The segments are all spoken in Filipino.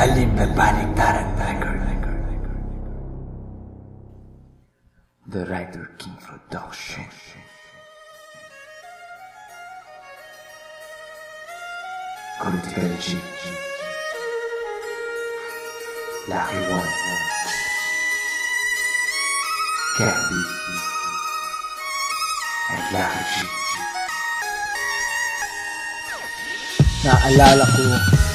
Talim na baliktaran record. The Writer King Production. Critical G, Lucky One, Candy, and Lucky G. Naalala ko,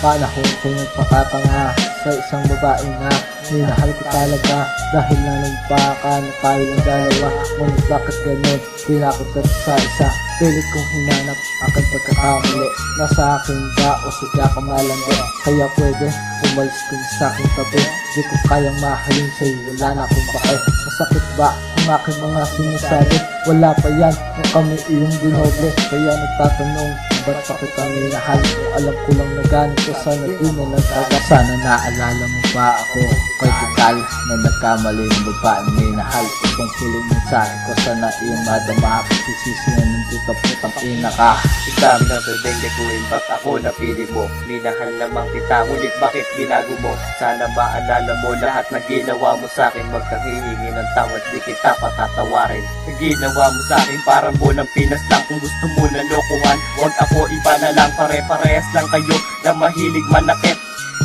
panahon ko nagpakatanga sa isang babae na minahal ko talaga. Dahil na nagpaka na tayo ng dalawa. Ngunit bakit ganun, di na ako sa isa. Pilit kong hinanap aking pagkakamali. Nasa akin ba o sadya ka malandi? Kaya pwede umalis ka sa aking tabi. Di ko kayang mahalin sa'yo, wala na akong bakit. Masakit ba ang aking mga sinasabi? Wala pa yan kung kami iyong dinoble. Kaya nagtatanong, ba't pa kita minahal? Kung alam ko lang na ganito, sana di na nagtaga. Sana naalala mo ba ako kay Tikal na nagkamali ng babaeng minahal? Itong huling mensahe ko, sana iyong madama. Sisisiyan ng tutap-tutap pinaka. Ikaw na pwedeng gaguin, ba't ako napili mo? Minahal namang kita, ngunit bakit binago mo? Sana maalala mo lahat na ginawa mo sa'kin. Huwag kang hihingi ng tawad, di kita patatawarin. Ginawa mo sa'kin parang bulang Pinas lang. Kung gusto mo na lokohan, huwag ako, iba na lang. Pare-parehas lang kayo na mahilig manakit.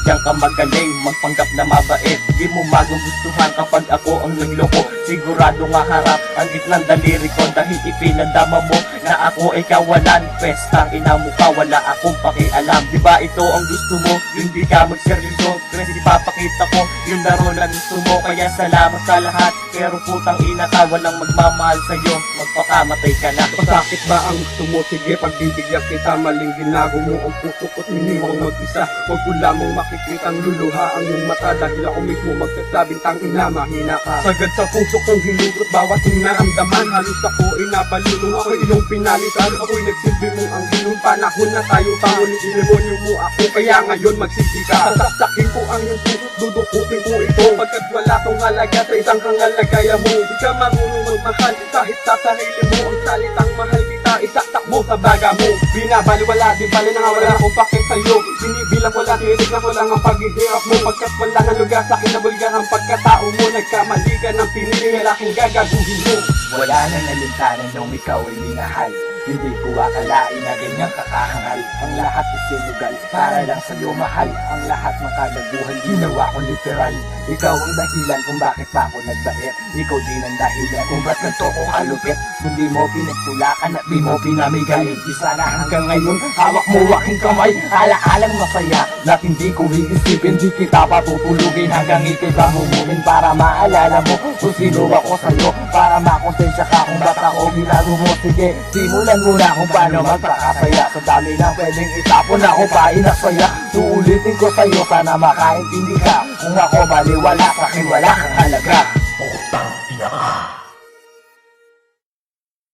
Diyan ka magaling, magpanggap na mabait. Di mo magugustuhan kapag ako ang nagloko. Sigurado nga harap ang gitnang daliri ko. Dahil ipinandama mo na ako ay kawalan. Pestang ina mo ka, wala akong pakialam. Diba ito ang gusto mo, yung di ka magseryoso. Kasi ipapakita ko yung laro na gusto mo. Kaya salamat sa lahat, pero putang ina ka, walang magmamahal sa'yo. Magpakamatay ka na. Bakit ba ang gusto mo? Sige, pagbibigyan kita. Maling ginago mo ang puso ko't iniwang mag-isa. Huwag ko lamang makikitang luluha ang iyong mata. Dahil ako mismo magsasabing tangina, mahina ka. Sagad sa puso kong hinugot bawat hinaramdaman. Halos ako inabalunong, ako iyong pinalitan. Ako'y nagsilbi mong ang ginong panahon na tayo pangulit. Demonyo mo ako, kaya ngayon magsisi ka. Sasaksakin ko ang iyong puso, dudukutin ko ito. Pagkat wala tong halaga sa isang kangalagaya mo. Di ka marunong magmahal, kahit sa sarili mo. Ang salitang mahal kita, isaksak mo sa baga mo. Binabaliwala, di bali na nga wala akong pakit sa'yo. Binibilang wala, tinitignan ko lang ang paghihirap mo. Pagkat wala nga lugar sa akin na bulgar ang pagkatao mo. Nagkamali ka ng pinili, lalaking gagaguhin mo. Wala nang nalintanan nung ikaw ay minahal. Hindi ko akalain na ganyang kakahangal. Ang lahat ay sinugal, para lang sa'yo mahal. Ang lahat makagaguhan, ginawa ko literal. Ikaw ang dahilan kung bakit pa ako nagbait. Ikaw din ang dahilan kung ba't ganito ko kalupit. Hindi mo pinagtulakan at di mo pinamigay. Di sana hanggang ngayon, hawak mo aking kamay. Alaalang masaya, na hindi ko iisipin. Di kita patutulugin hanggang ikay bamumuhin. Para maalala mo kung sino ako sa'yo. Para makonsensya ka kung ba't ako ginago mo. Sige, simulan muna kung paano magpakasaya. Sa dami lang pwedeng itapon ako pa inasaya. Uulitin ko sa'yo, sana makaintindi ka. Kung ako baliwala, sa'kin wala kang halaga. Putang ina ka.